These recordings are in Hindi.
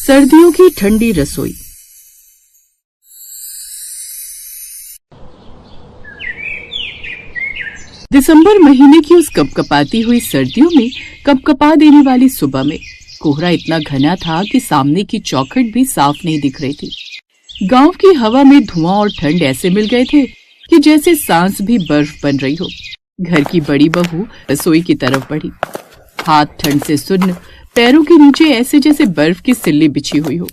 सर्दियों की ठंडी रसोई। दिसंबर महीने की उस कपकपाती हुई सर्दियों में कपकपा देने वाली सुबह में कोहरा इतना घना था कि सामने की चौखट भी साफ नहीं दिख रही थी। गांव की हवा में धुआं और ठंड ऐसे मिल गए थे कि जैसे सांस भी बर्फ बन रही हो। घर की बड़ी बहू रसोई की तरफ बढ़ी। हाथ ठंड से सुन्न, पैरों के नीचे ऐसे जैसे बर्फ की सिल्ली बिछी हुई हो।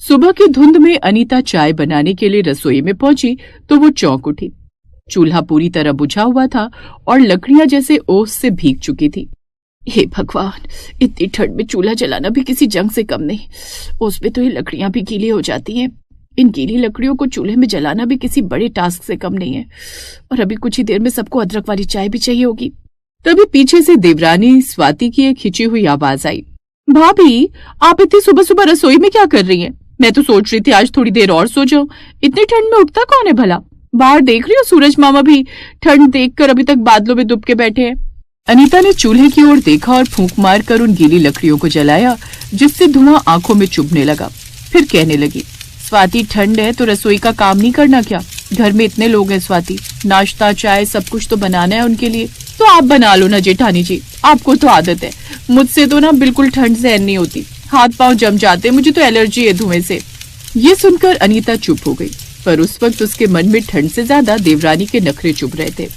सुबह की धुंध में अनीता चाय बनाने के लिए रसोई में पहुंची तो वो चौंक उठी। चूल्हा पूरी तरह बुझा हुआ था और लकड़ियां जैसे ओस से भीग चुकी थी। हे भगवान, इतनी ठंड में चूल्हा जलाना भी किसी जंग से कम नहीं। उस पे तो ये लकड़ियां भी गीली हो जाती हैं। इन गीली लकड़ियों को चूल्हे में जलाना भी किसी बड़े टास्क से कम नहीं है। और अभी कुछ ही देर में सबको अदरक वाली चाय भी चाहिए होगी। तभी पीछे से देवरानी स्वाति की एक खिंची हुई आवाज आई। भाभी, आप इतनी सुबह सुबह रसोई में क्या कर रही हैं? मैं तो सोच रही थी आज थोड़ी देर और सो जाऊं। इतनी ठंड में उठता कौन है भला? बाहर देख रही हो, सूरज मामा भी ठंड देखकर अभी तक बादलों में दुब के बैठे हैं। अनीता ने चूल्हे की ओर देखा और फूंक मारकर उन गीली लकड़ियों को जलाया, जिससे धुआं आंखों में चुभने लगा। फिर कहने लगी, स्वाति, ठंड है तो रसोई का काम नहीं करना क्या? घर में इतने लोग हैं स्वाति, नाश्ता चाय सब कुछ तो बनाना है उनके लिए। तो आप बना लो ना जेठानी जी, आपको तो आदत है। मुझसे तो ना बिल्कुल ठंड सहन नहीं होती, हाथ पांव जम जाते, मुझे तो एलर्जी है धुएं से। ये सुनकर अनीता चुप हो गई, पर उस वक्त उसके मन में ठंड से ज्यादा देवरानी के नखरे चुभ रहे थे।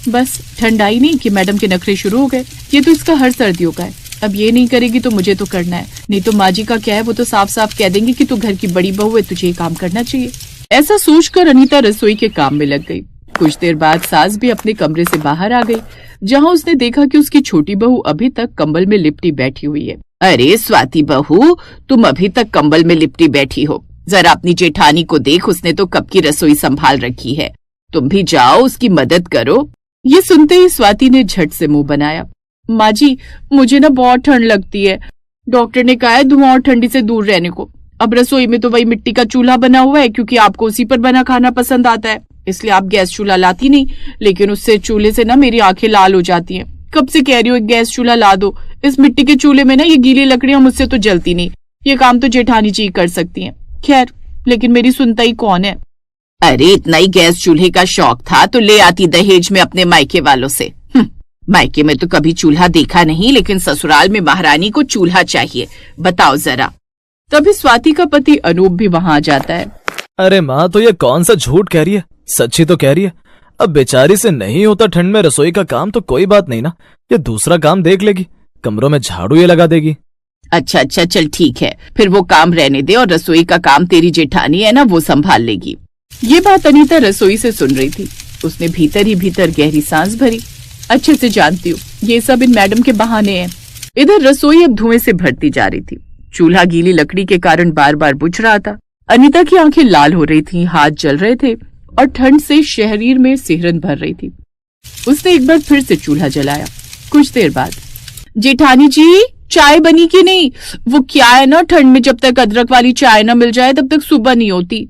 बस ठंड आई नहीं कि मैडम के नखरे शुरू हो गए। ये तो इसका हर सर्दियों का है। अब ये नहीं करेगी तो मुझे तो करना है, नहीं तो माँ जी का क्या है, वो तो साफ साफ कह देंगे कि तू घर की बड़ी बहू है, तुझे ये काम करना चाहिए। ऐसा सोचकर अनीता रसोई के काम में लग गई। कुछ देर बाद सास भी अपने कमरे से बाहर आ गई, जहाँ उसने देखा कि उसकी छोटी बहू अभी तक कंबल में लिपटी बैठी हुई है। अरे स्वाति बहू, तुम अभी तक कंबल में लिपटी बैठी हो? जरा अपनी जेठानी को देख, उसने तो कब की रसोई संभाल रखी है। तुम भी जाओ, उसकी मदद करो। ये सुनते ही स्वाति ने झट से मुंह बनाया। माँ जी, मुझे ना बहुत ठंड लगती है। डॉक्टर ने कहा है धुआं और ठंडी से दूर रहने को। अब रसोई में तो वही मिट्टी का चूल्हा बना हुआ है, क्योंकि आपको उसी पर बना खाना पसंद आता है, इसलिए आप गैस चूल्हा लाती नहीं। लेकिन उससे चूल्हे से ना मेरी आंखें लाल हो जाती हैं। कब से कह रही हूँ एक गैस चूल्हा ला दो। इस मिट्टी के चूल्हे में ना ये गीली लकड़ियां मुझसे तो जलती नहीं। ये काम तो जेठानी जी कर सकती हैं। खैर, लेकिन मेरी सुनता ही कौन है। अरे इतना ही गैस चूल्हे का शौक था तो ले आती दहेज में अपने मायके वालों से। मायके में तो कभी चूल्हा देखा नहीं, लेकिन ससुराल में महारानी को चूल्हा चाहिए। बताओ जरा। तभी स्वाति का पति अनूप भी वहाँ आ जाता है। अरे माँ, तो ये कौन सा झूठ कह रही है? सच्ची तो कह रही है। अब बेचारी से नहीं होता ठंड में रसोई का काम तो कोई बात नहीं ना, ये दूसरा काम देख लेगी। कमरों में झाड़ू ये लगा देगी। अच्छा, चल ठीक है, फिर वो काम रहने दे और रसोई का काम तेरी जेठानी है ना, वो संभाल लेगी। ये बात अनीता रसोई से सुन रही थी। उसने भीतर ही भीतर गहरी सांस भरी। अच्छे से जानती हूँ ये सब इन मैडम के बहाने हैं। इधर रसोई अब धुएं से भरती जा रही थी। चूल्हा गीली लकड़ी के कारण बार बार बुझ रहा था। अनीता की आंखें लाल हो रही थीं, हाथ जल रहे थे और ठंड से शरीर में सिहरन भर रही थी। उसने एक बार फिर से चूल्हा जलाया। कुछ देर बाद, जेठानी जी, चाय बनी कि नहीं? वो क्या है ना, ठंड में जब तक अदरक वाली चाय ना मिल जाए तब तक सुबह नहीं होती।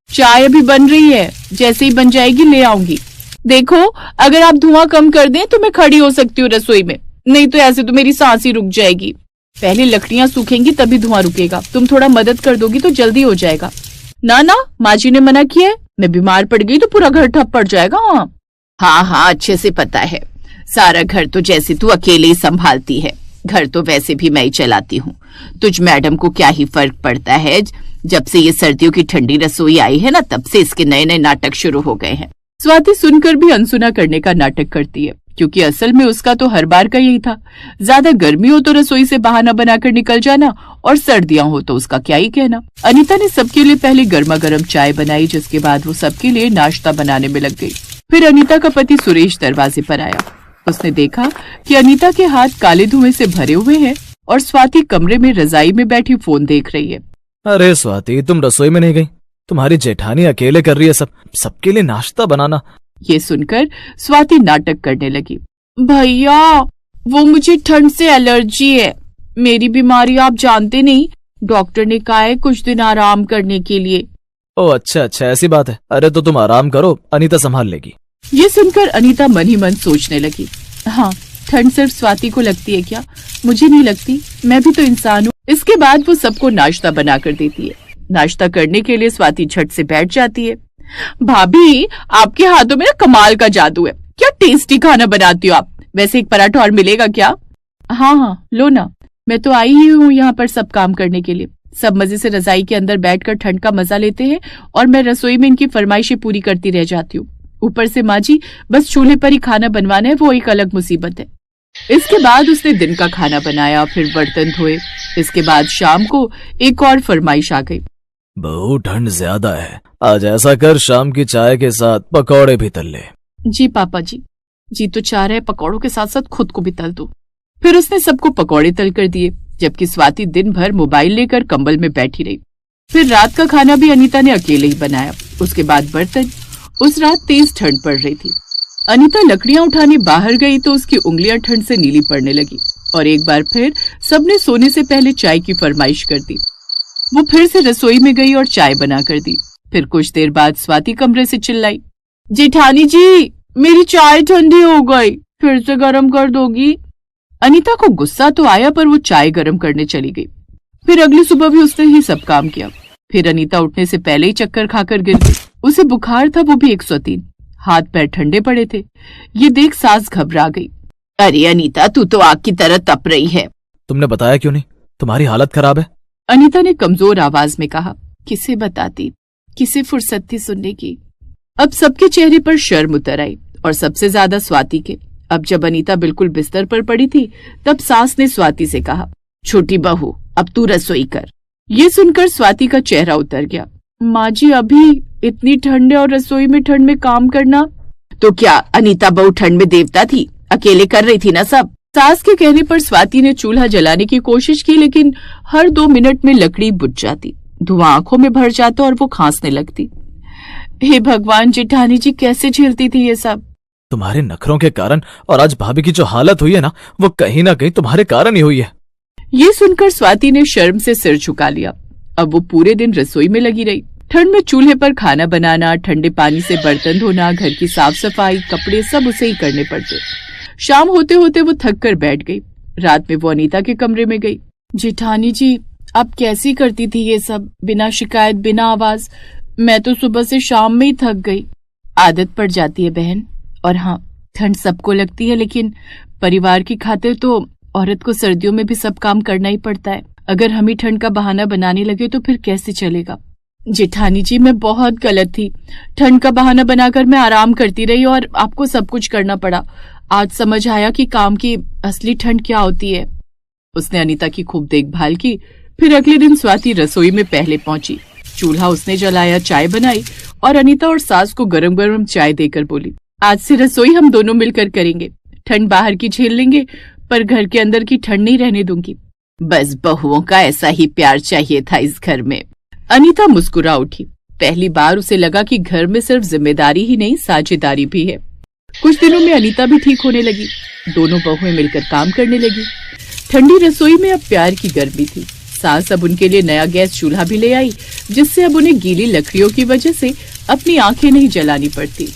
चाय अभी बन रही है, जैसे ही बन जाएगी ले आऊंगी। देखो, अगर आप धुआं कम कर दें तो मैं खड़ी हो सकती हूँ रसोई में, नहीं तो ऐसे तो मेरी सांस ही रुक जाएगी। पहले लकड़ियां सूखेंगी तभी धुआं रुकेगा। तुम थोड़ा मदद कर दोगी तो जल्दी हो जाएगा। ना, माँ जी ने मना किया है। मैं बीमार पड़ गई तो पूरा घर ठप पड़ जाएगा। हाँ, अच्छे से पता है। सारा घर तो जैसे तू अकेले ही संभालती है। घर तो वैसे भी मैं ही चलाती हूँ। तुझ मैडम को क्या ही फर्क पड़ता है? जब से ये सर्दियों की ठंडी रसोई आई है ना, तब से इसके नए नए नाटक शुरू हो गए हैं। स्वाति सुनकर भी अनसुना करने का नाटक करती है, क्योंकि असल में उसका तो हर बार का यही था। ज्यादा गर्मी हो तो रसोई से बहाना बनाकर निकल जाना, और सर्दियां हो तो उसका क्या ही कहना। अनीता ने सबके लिए पहले गर्मा गर्म चाय बनाई, जिसके बाद वो सबके लिए नाश्ता बनाने में लग गई। फिर अनीता का पति सुरेश दरवाजे पर आया। उसने देखा कि अनीता के हाथ काले धुएं से भरे हुए हैं और स्वाति कमरे में रजाई में बैठी फोन देख रही है। अरे स्वाति, तुम रसोई में नहीं गई? तुम्हारी जेठानी अकेले कर रही है सबके लिए नाश्ता बनाना। ये सुनकर स्वाति नाटक करने लगी। भैया, वो मुझे ठंड से एलर्जी है। मेरी बीमारी आप जानते नहीं, डॉक्टर ने कहा है कुछ दिन आराम करने के लिए। ओह अच्छा, ऐसी बात है। अरे तो तुम आराम करो, अनीता संभाल लेगी। ये सुनकर अनीता मन ही मन सोचने लगी। हाँ, ठंड सिर्फ स्वाति को लगती है क्या? मुझे नहीं लगती, मैं भी तो इंसान हूँ। इसके बाद वो सबको नाश्ता बना कर देती है। नाश्ता करने के लिए स्वाति झट से बैठ जाती है। भाभी, आपके हाथों में ना कमाल का जादू है, क्या टेस्टी खाना बनाती हो आप। वैसे एक पराठा और मिलेगा क्या? हाँ, लो ना, मैं तो आई ही हूँ यहाँ पर सब काम करने के लिए। सब मजे से रजाई के अंदर बैठकर ठंड का मजा लेते हैं और मैं रसोई में इनकी फरमाइशें पूरी करती रह जाती हूँ। ऊपर से माँ जी बस चूल्हे पर ही खाना बनवाना है, वो एक अलग मुसीबत है। इसके बाद उसने दिन का खाना बनाया, फिर बर्तन धोए। इसके बाद शाम को एक और फरमाइश आ गई। बहू, ठंड ज्यादा है, आज ऐसा कर शाम की चाय के साथ पकौड़े भी तल ले। जी पापा जी, जी तो चाह रहे पकौड़ों के साथ साथ खुद को भी तल दो। फिर उसने सबको पकौड़े तल कर दिए, जबकि स्वाति दिन भर मोबाइल लेकर कंबल में बैठी रही। फिर रात का खाना भी अनीता ने अकेले ही बनाया। उसके बाद बर्तन। उस रात तेज ठंड पड़ रही थी। अनीता लकड़ियां उठाने बाहर गई तो उसकी उंगलियां ठंड से नीली पड़ने लगी और एक बार फिर सबने सोने से पहले चाय की फरमाइश कर दी। वो फिर से रसोई में गई और चाय बना कर दी। फिर कुछ देर बाद स्वाति कमरे से चिल्लाई, जेठानी जी, मेरी चाय ठंडी हो गई, फिर से गर्म कर दोगी? अनीता को गुस्सा तो आया, पर वो चाय गर्म करने चली गई। फिर अगली सुबह भी उसने ही सब काम किया। फिर अनीता उठने से पहले ही चक्कर खाकर गिर गई। उसे बुखार था, वो भी 103। हाथ पैर ठंडे पड़े थे। ये देख सास घबरा गई। अरे अनीता, तू तो आग की तरह तप रही है। तुमने बताया क्यों नहीं? तुम्हारी हालत खराब है। अनीता ने कमजोर आवाज में कहा। किसे बताती, किसे फुर्सत थी सुनने की। अब सबके चेहरे पर शर्म उतर आई और सबसे ज्यादा स्वाति के। अब जब अनीता बिल्कुल बिस्तर पर पड़ी थी, तब सास ने स्वाति से कहा, छोटी बहू, अब तू रसोई कर। ये सुनकर स्वाति का चेहरा उतर गया। माँ जी, अभी इतनी ठंड है और रसोई में ठंड में काम करना। तो क्या अनीता बहू ठंड में देवता थी? अकेले कर रही थी ना सब। सास के कहने पर स्वाति ने चूल्हा जलाने की कोशिश की, लेकिन हर 2 मिनट में लकड़ी बुझ जाती, धुआं आंखों में भर जाता और वो खांसने लगती। हे भगवान, जेठानी जी कैसे झेलती थी ये सब? तुम्हारे नखरों के कारण, और आज भाभी की जो हालत हुई है ना, वो कहीं ना कहीं तुम्हारे कारण ही हुई है। ये सुनकर स्वाति ने शर्म से सिर झुका लिया। अब वो पूरे दिन रसोई में लगी रही। ठंड में चूल्हे पर खाना बनाना, ठंडे पानी से बर्तन धोना, घर की साफ सफाई, कपड़े सब उसे ही करने पड़ते। शाम होते होते वो थक कर बैठ गई। रात में वो अनीता के कमरे में गई। जेठानी जी, आप कैसी करती थी ये सब, बिना शिकायत, बिना आवाज? मैं तो सुबह से शाम में ही थक गई। आदत पड़ जाती है बहन, और हाँ, ठंड सबको लगती है, लेकिन परिवार की खातिर तो औरत को सर्दियों में भी सब काम करना ही पड़ता है। अगर हम ही ठंड का बहाना बनाने लगे तो फिर कैसे चलेगा? जेठानी जी, मैं बहुत गलत थी। ठंड का बहाना बनाकर मैं आराम करती रही और आपको सब कुछ करना पड़ा। आज समझ आया कि काम की असली ठंड क्या होती है। उसने अनीता की खूब देखभाल की। फिर अगले दिन स्वाति रसोई में पहले पहुंची। चूल्हा उसने जलाया, चाय बनाई और अनीता और सास को गरम गरम चाय देकर बोली, आज से रसोई हम दोनों मिलकर करेंगे। ठंड बाहर की झेल लेंगे, पर घर के अंदर की ठंड नहीं रहने दूंगी। बस बहुओं का ऐसा ही प्यार चाहिए था इस घर में। अनीता मुस्कुरा उठी। पहली बार उसे लगा कि घर में सिर्फ जिम्मेदारी ही नहीं, साझेदारी भी है। कुछ दिनों में अनीता भी ठीक होने लगी। दोनों बहुएं मिलकर काम करने लगी। ठंडी रसोई में अब प्यार की गर्मी थी। सास अब उनके लिए नया गैस चूल्हा भी ले आई, जिससे अब उन्हें गीली लकड़ियों की वजह से अपनी आंखें नहीं जलानी पड़ती।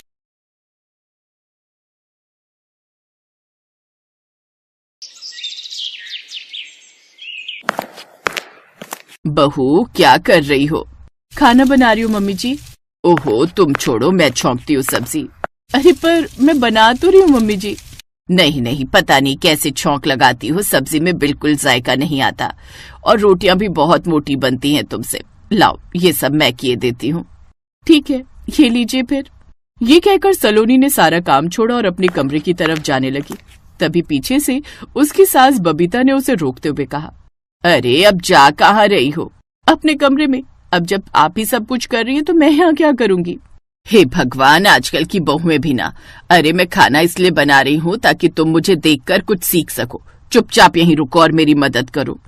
बहू, क्या कर रही हो? खाना बना रही हूँ मम्मी जी। ओहो, तुम छोड़ो, मैं छौंकती हूँ सब्जी। अरे पर मैं बना तो रही हूँ मम्मी जी। नहीं नहीं, पता नहीं कैसे छौंक लगाती हो, सब्जी में बिल्कुल जायका नहीं आता और रोटियां भी बहुत मोटी बनती हैं तुमसे। लाओ, ये सब मैं किए देती हूँ। ठीक है, ये लीजिए। फिर ये कहकर सलोनी ने सारा काम छोड़ा और अपने कमरे की तरफ जाने लगी। तभी पीछे से उसकी सास बबीता ने उसे रोकते हुए कहा, अरे अब जा कहाँ रही हो? अपने कमरे में। अब जब आप ही सब कुछ कर रही हैं तो मैं यहाँ क्या करूँगी? हे भगवान, आजकल की बहुएं भी ना। अरे मैं खाना इसलिए बना रही हूँ ताकि तुम मुझे देखकर कुछ सीख सको। चुपचाप यहीं रुको और मेरी मदद करो।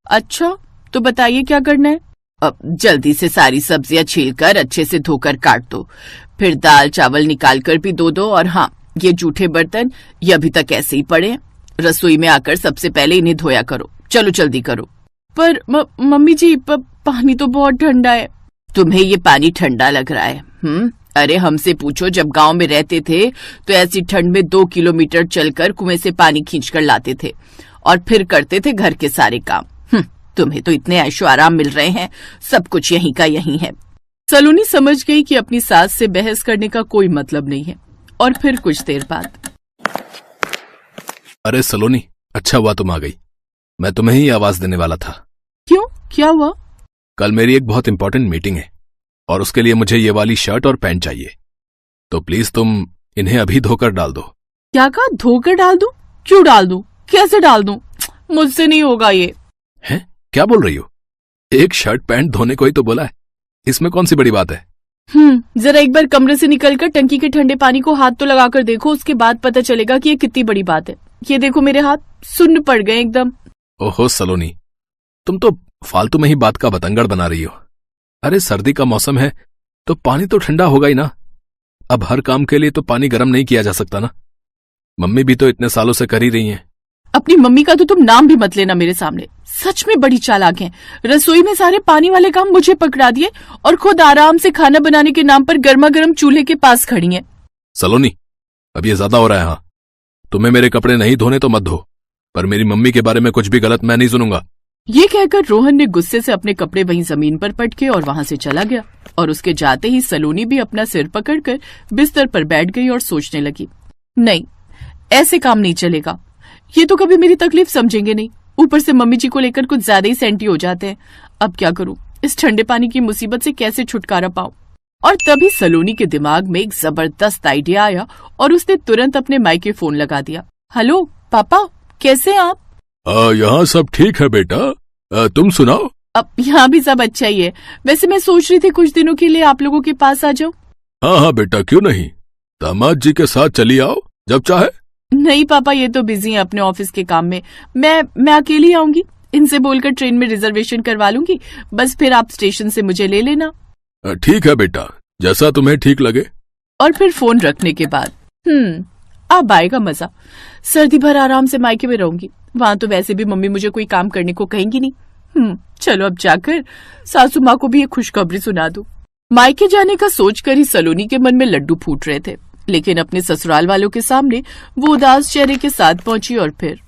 अच्छा, तो बताइए क्या करना है? अब जल्दी से सारी सब्जियां छीलकर अच्छे से धोकर काट दो। फिर दाल चावल निकाल कर भी दो। और हाँ, ये जूठे बर्तन ये अभी तक ऐसे ही पड़े। रसोई में आकर सबसे पहले इन्हें धोया करो। चलो जल्दी करो। पर मम्मी जी, पानी तो बहुत ठंडा है। तुम्हें ये पानी ठंडा लग रहा है? अरे हमसे पूछो, जब गांव में रहते थे तो ऐसी ठंड में 2 किलोमीटर चलकर कुएं से पानी खींचकर लाते थे और फिर करते थे घर के सारे काम। तुम्हें तो इतने ऐशो आराम मिल रहे हैं, सब कुछ यहीं का यहीं है। सलोनी समझ गई कि अपनी सास से बहस करने का कोई मतलब नहीं है और फिर कुछ देर बाद, अरे सलोनी, अच्छा हुआ तुम आ गई। मैं तुम्हें ही आवाज देने वाला था। क्यों, क्या हुआ? कल मेरी एक बहुत इंपॉर्टेंट मीटिंग है और उसके लिए मुझे ये वाली शर्ट और पैंट चाहिए, तो प्लीज तुम इन्हें अभी धोकर डाल दो। क्या कहा? धोकर डाल दूं? क्यों डाल दूं? कैसे डाल दूं? मुझसे नहीं होगा ये। हैं? क्या बोल रही हो? एक शर्ट पैंट धोने को ही तो बोला है, इसमें कौन सी बड़ी बात है? जरा एक बार कमरे से निकलकर टंकी के ठंडे पानी को हाथ तो लगाकर देखो, उसके बाद पता चलेगा कि ये कितनी बड़ी बात है। ये देखो मेरे हाथ सुन्न पड़ गए एकदम। ओहो सलोनी, तुम तो फालतू में ही बात का बतंगड़ बना रही हो। अरे सर्दी का मौसम है तो पानी तो ठंडा होगा ही ना। अब हर काम के लिए तो पानी गर्म नहीं किया जा सकता ना। मम्मी भी तो इतने सालों से कर ही रही हैं। अपनी मम्मी का तो तुम नाम भी मत लेना मेरे सामने। सच में बड़ी चालाक हैं। रसोई में सारे पानी वाले काम मुझे पकड़ा दिए और खुद आराम से खाना बनाने के नाम पर गर्मा गर्म चूल्हे के पास खड़ी हैं। सलोनी, अब ये ज्यादा हो रहा है। हाँ, तुम्हें मेरे कपड़े नहीं धोने तो मत धो, पर मेरी मम्मी के बारे में कुछ भी गलत मैं नहीं सुनूंगा। ये कहकर रोहन ने गुस्से से अपने कपड़े वहीं जमीन पर पटके और वहां से चला गया और उसके जाते ही सलोनी भी अपना सिर पकड़कर बिस्तर पर बैठ गई और सोचने लगी, नहीं, ऐसे काम नहीं चलेगा। ये तो कभी मेरी तकलीफ समझेंगे नहीं, ऊपर से मम्मी जी को लेकर कुछ ज्यादा ही सेंटी हो जाते हैं। अब क्या करूं? इस ठंडे पानी की मुसीबत से कैसे छुटकारा पाऊं? और तभी सलोनी के दिमाग में एक जबरदस्त आइडिया आया और उसने तुरंत अपने मायके फोन लगा दिया। हेलो पापा, कैसे आप? यहाँ सब ठीक है बेटा, तुम सुनाओ। अब यहाँ भी सब अच्छा ही है। वैसे मैं सोच रही थी कुछ दिनों के लिए आप लोगों के पास आ जाऊं। हाँ हाँ बेटा, क्यों नहीं, दामाद जी के साथ चली आओ जब चाहे। नहीं पापा, ये तो बिजी हैं अपने ऑफिस के काम में। मैं अकेली आऊंगी, इनसे बोलकर ट्रेन में रिजर्वेशन करवा लूंगी, बस फिर आप स्टेशन से मुझे ले लेना। ठीक है बेटा, जैसा तुम्हें ठीक लगे। और फिर फोन रखने के बाद, अब आएगा मजा। सर्दी भर आराम से मायके में रहूंगी, वहां तो वैसे भी मम्मी मुझे कोई काम करने को कहेंगी नहीं। चलो अब जाकर सासू माँ को भी एक खुशखबरी सुना दूं। मायके जाने का सोचकर ही सलोनी के मन में लड्डू फूट रहे थे, लेकिन अपने ससुराल वालों के सामने वो उदास चेहरे के साथ पहुंची और फिर,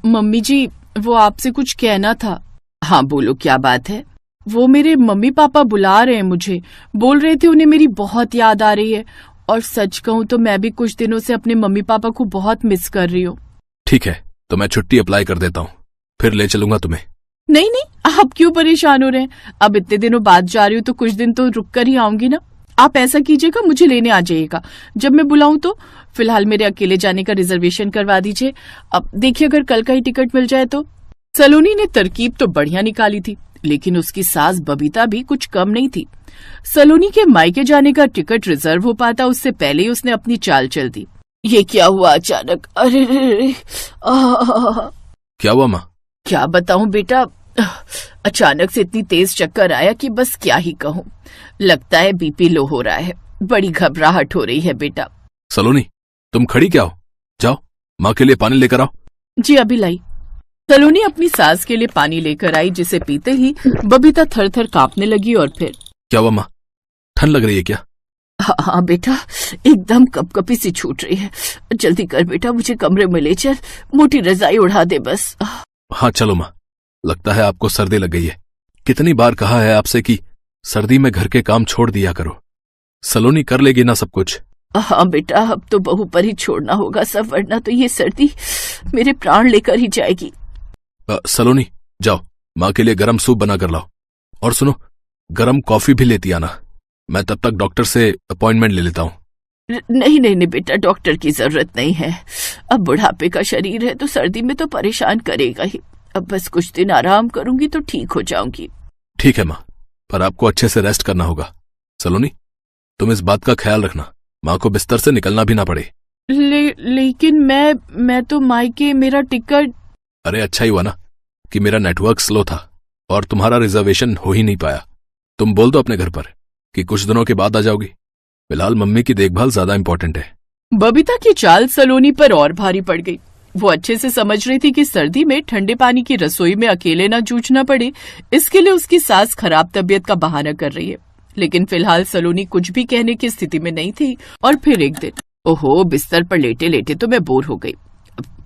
मम्मी जी, वो आपसे कुछ कहना था। हाँ बोलो, क्या बात है? वो मेरे मम्मी पापा बुला रहे हैं मुझे, बोल रहे थे उन्हें मेरी बहुत याद आ रही है, और सच कहूँ तो मैं भी कुछ दिनों से अपने मम्मी पापा को बहुत मिस कर रही हूँ। ठीक है, तो मैं छुट्टी अप्लाई कर देता हूँ, फिर ले चलूंगा तुम्हें। नहीं नहीं, आप क्यों परेशान हो रहे हैं? अब इतने दिनों बाद जा रही हूँ तो कुछ दिन तो रुक कर ही आऊंगी ना। आप ऐसा कीजिएगा, मुझे लेने आ जाइएगा जब मैं बुलाऊं तो। फिलहाल मेरे अकेले जाने का रिजर्वेशन करवा दीजिए। अब देखिए अगर कल का ही टिकट मिल जाए तो। सलोनी ने तरकीब तो बढ़िया निकाली थी, लेकिन उसकी सास बबीता भी कुछ कम नहीं थी। सलोनी के मायके जाने का टिकट रिजर्व हो पाता उससे पहले ही उसने अपनी चाल चल दी। ये क्या हुआ अचानक? अरे क्या हुआ माँ? क्या बताऊं बेटा, अचानक से इतनी तेज चक्कर आया कि बस क्या ही कहूं। लगता है बीपी लो हो रहा है, बड़ी घबराहट हो रही है बेटा। सलोनी, तुम खड़ी क्या हो? जाओ माँ के लिए पानी लेकर आओ। जी अभी लाई। सलोनी अपनी सास के लिए पानी लेकर आई, जिसे पीते ही बबीता थर थर कांपने लगी और फिर, क्या हुआ माँ, ठंड लग रही है क्या? हाँ बेटा, एकदम कपकपी सी छूट रही है। जल्दी कर बेटा, मुझे कमरे में ले चल, मोटी रजाई उड़ा दे बस। हाँ चलो माँ, लगता है आपको सर्दी लग गई है। कितनी बार कहा है आपसे कि सर्दी में घर के काम छोड़ दिया करो। सलोनी कर लेगी ना सब कुछ? हाँ बेटा, अब तो बहू पर ही छोड़ना होगा सब, वरना तो ये सर्दी मेरे प्राण लेकर ही जाएगी। सलोनी जाओ, माँ के लिए गरम सूप बना कर लाओ, और सुनो, गरम कॉफी भी लेती आना। मैं तब तक डॉक्टर से अपॉइंटमेंट ले लेता हूँ। नहीं नहीं नहीं बेटा, डॉक्टर की जरूरत नहीं है। अब बुढ़ापे का शरीर है तो सर्दी में तो परेशान करेगा ही। अब बस कुछ दिन आराम करूंगी तो ठीक हो जाऊंगी। ठीक है माँ, पर आपको अच्छे से रेस्ट करना होगा। सलोनी, तुम इस बात का ख्याल रखना, माँ को बिस्तर से निकलना भी ना पड़े। लेकिन मैं तो मायके, मेरा टिकट। अरे अच्छा ही हुआ ना कि मेरा नेटवर्क स्लो था और तुम्हारा रिजर्वेशन हो ही नहीं पाया। तुम बोल दो अपने घर पर कि कुछ दिनों के बाद आ जाओगी। फिलहाल मम्मी की देखभाल ज्यादा इंपॉर्टेंट है। बबीता की चाल सलोनी पर और भारी पड़ गई। वो अच्छे से समझ रही थी कि सर्दी में ठंडे पानी की रसोई में अकेले ना जूझना पड़े, इसके लिए उसकी सास खराब तबीयत का बहाना कर रही है। लेकिन फिलहाल सलोनी कुछ भी कहने की स्थिति में नहीं थी। और फिर एक दिन, ओहो, बिस्तर पर लेटे लेटे तो मैं बोर हो गई।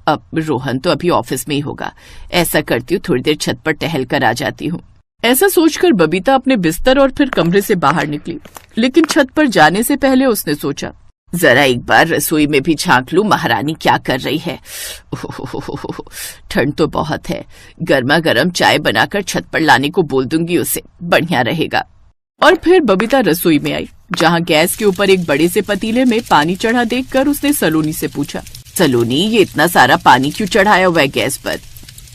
अब रोहन तो अभी ऑफिस में ही होगा। ऐसा करती हूँ, थोड़ी देर छत पर टहल कर आ जाती हूँ। ऐसा सोचकर बबीता अपने बिस्तर और फिर कमरे से बाहर निकली, लेकिन छत पर जाने से पहले उसने सोचा, जरा एक बार रसोई में भी झांक लूं, महारानी क्या कर रही है। ठंड तो बहुत है। गर्मा गर्म चाय बनाकर छत पर लाने को बोल दूंगी उसे, बढ़िया रहेगा। और फिर बबीता रसोई में आई, जहाँ गैस के ऊपर एक बड़े से पतीले में पानी चढ़ा देखकर उसने सलोनी से पूछा, सलोनी, ये इतना सारा पानी क्यों चढ़ाया हुआ है गैस पर?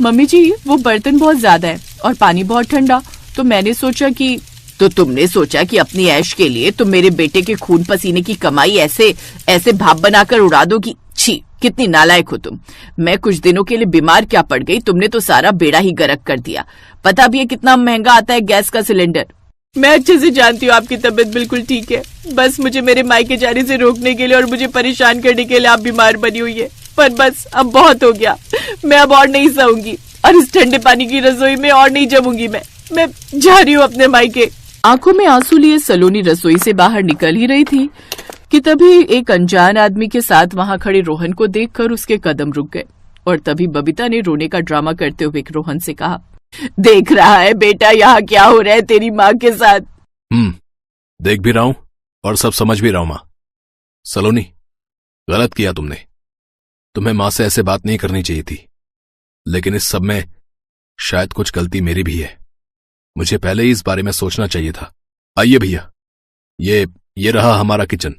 मम्मी जी, वो बर्तन बहुत ज्यादा है और पानी बहुत ठंडा, तो मैंने सोचा कि। तो तुमने सोचा कि अपनी ऐश के लिए तुम मेरे बेटे के खून पसीने की कमाई ऐसे भाप बनाकर उड़ा दोगी? छी, कितनी नालायक हो तुम। मैं कुछ दिनों के लिए बीमार क्या पड़ गई, तुमने तो सारा बेड़ा ही गर्क कर दिया। पता भी है कितना महंगा आता है गैस का सिलेंडर। मैं अच्छे से जानती हूँ आपकी तबीयत बिल्कुल ठीक है, बस मुझे मेरे मायके जाने से रोकने के लिए और मुझे परेशान करने के लिए आप बीमार बनी हुई है। पर बस अब बहुत हो गया, मैं अब और नहीं सहूंगी और इस ठंडे पानी की रसोई में और नहीं जमूंगी। मैं जा रही हूँ अपने मायके। आंखों में आंसू लिए सलोनी रसोई से बाहर निकल ही रही थी कि तभी एक अनजान आदमी के साथ वहां खड़े रोहन को देखकर उसके कदम रुक गए। और तभी बबीता ने रोने का ड्रामा करते हुए रोहन से कहा, देख रहा है बेटा यहाँ क्या हो रहा है तेरी माँ के साथ? देख भी रहा हूं और सब समझ भी रहा हूं माँ। सलोनी, गलत किया तुमने। तुम्हें माँ से ऐसे बात नहीं करनी चाहिए थी, लेकिन इस सब में शायद कुछ गलती मेरी भी है। मुझे पहले ही इस बारे में सोचना चाहिए था। आइए भैया, ये रहा हमारा किचन।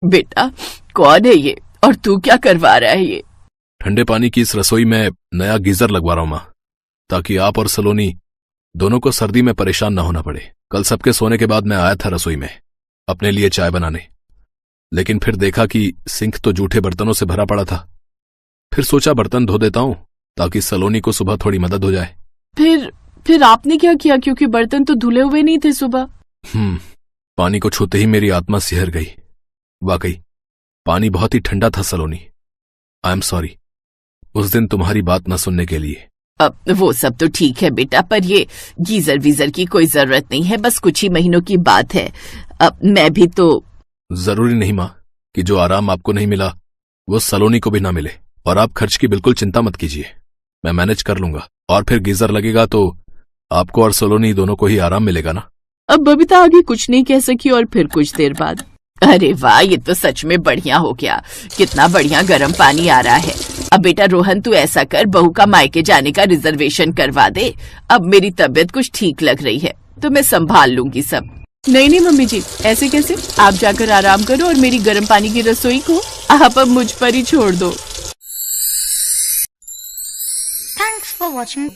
बेटा, कौन है ये और तू क्या करवा रहा है ये? ठंडे पानी की इस रसोई में नया गीजर लगवा रहा हूं माँ, ताकि आप और सलोनी दोनों को सर्दी में परेशान न होना पड़े। कल सबके सोने के बाद मैं आया था रसोई में अपने लिए चाय बनाने, लेकिन फिर देखा कि सिंक तो जूठे बर्तनों से भरा पड़ा था। फिर सोचा बर्तन धो देता हूं ताकि सलोनी को सुबह थोड़ी मदद हो जाए। फिर आपने क्या किया, क्योंकि बर्तन तो धुले हुए नहीं थे सुबह? पानी को छूते ही मेरी आत्मा सिहर गई। वाकई पानी बहुत ही ठंडा था सलोनी। आई एम सॉरी उस दिन तुम्हारी बात न सुनने के लिए। अब वो सब तो ठीक है बेटा, पर ये गीजर वीजर की कोई जरूरत नहीं है, बस कुछ ही महीनों की बात है। अब मैं भी तो। जरूरी नहीं माँ कि जो आराम आपको नहीं मिला वो सलोनी को भी ना मिले। और आप खर्च की बिल्कुल चिंता मत कीजिए, मैं मैनेज कर लूंगा। और फिर गीजर लगेगा तो आपको और सलोनी दोनों को ही आराम मिलेगा ना। अब बबीता आगे कुछ नहीं कह सकी और फिर कुछ देर बाद, अरे वाह, ये तो सच में बढ़िया हो गया। कितना बढ़िया गर्म पानी आ रहा है। अब बेटा रोहन, तू ऐसा कर, बहू का मायके जाने का रिजर्वेशन करवा दे। अब मेरी तबीयत कुछ ठीक लग रही है तो मैं संभाल लूंगी सब। नहीं मम्मी जी, ऐसे कैसे? आप जाकर आराम करो और मेरी गर्म पानी की रसोई को आप अब मुझ पर ही छोड़ दो। Thanks for watching.